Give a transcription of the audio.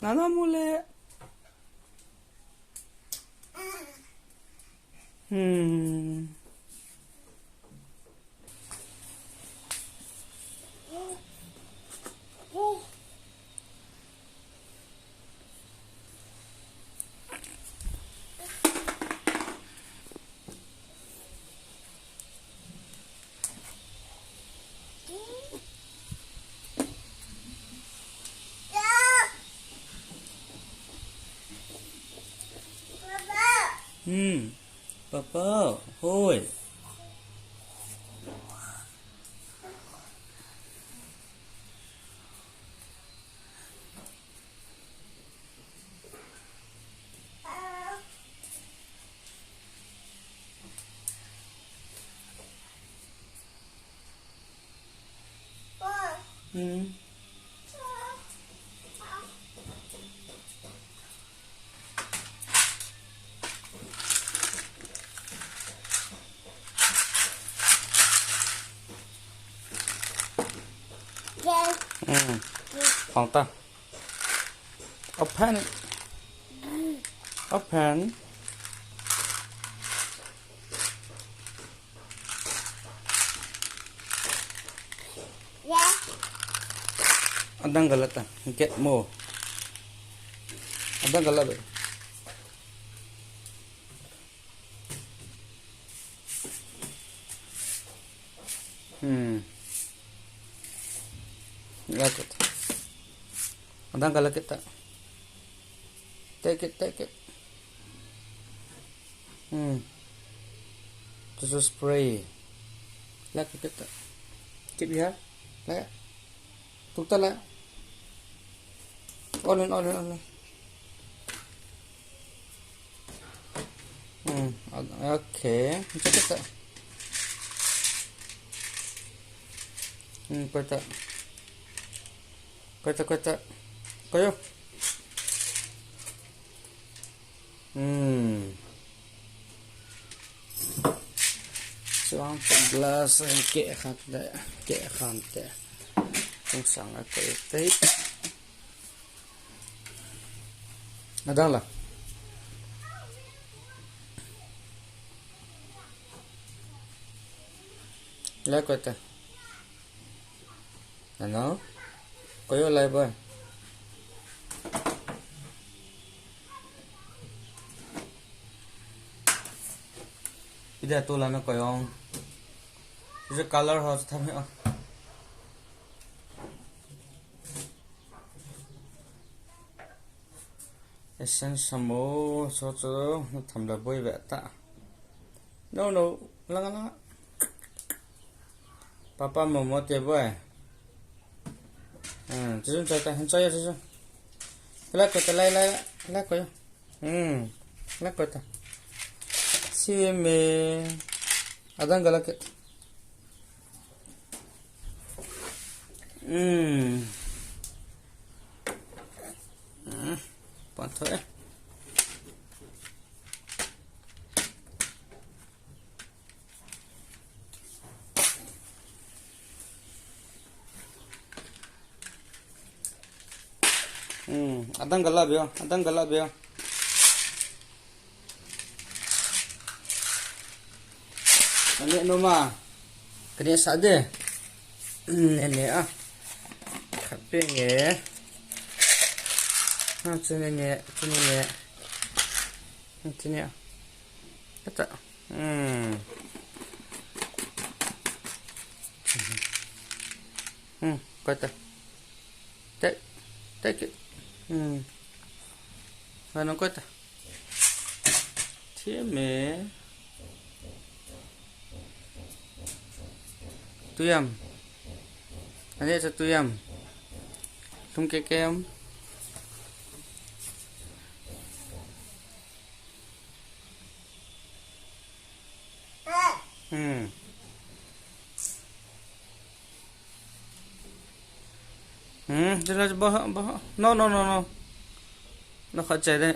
Nana muli. Hmm. Papa, hoi. Phòng ta. Open. Open. Adang galat ah. Get more. Adang galat. Galat. Adang galat kita. Take it. Just a spray. Like kita. Keep here. Like. Tukta lah. All in. Okay. Check it out. Kata. Kayo. So ang glass ay kekante. Kung sangat kayo tape. Nadang lah. Like what? Ano? Kayo live ba? Ida tulan na kayong. Ito color house tami ah. Essence mo so thamla boy beta. No, langa. Papa mo te boy. Jun chata hanchaya jun. La ko yo. La ko ta. Si me adang galak. Panto eh. Adang galak yo. Ini noma. Kena sade. Ini ah. Kapeng ya. Sini. Kata. Kata. Take it. Ano kata? Tieme. Tuyam. Ada satu tuyam. Tum kekem. Jelas bah. No. Nak kacau deh.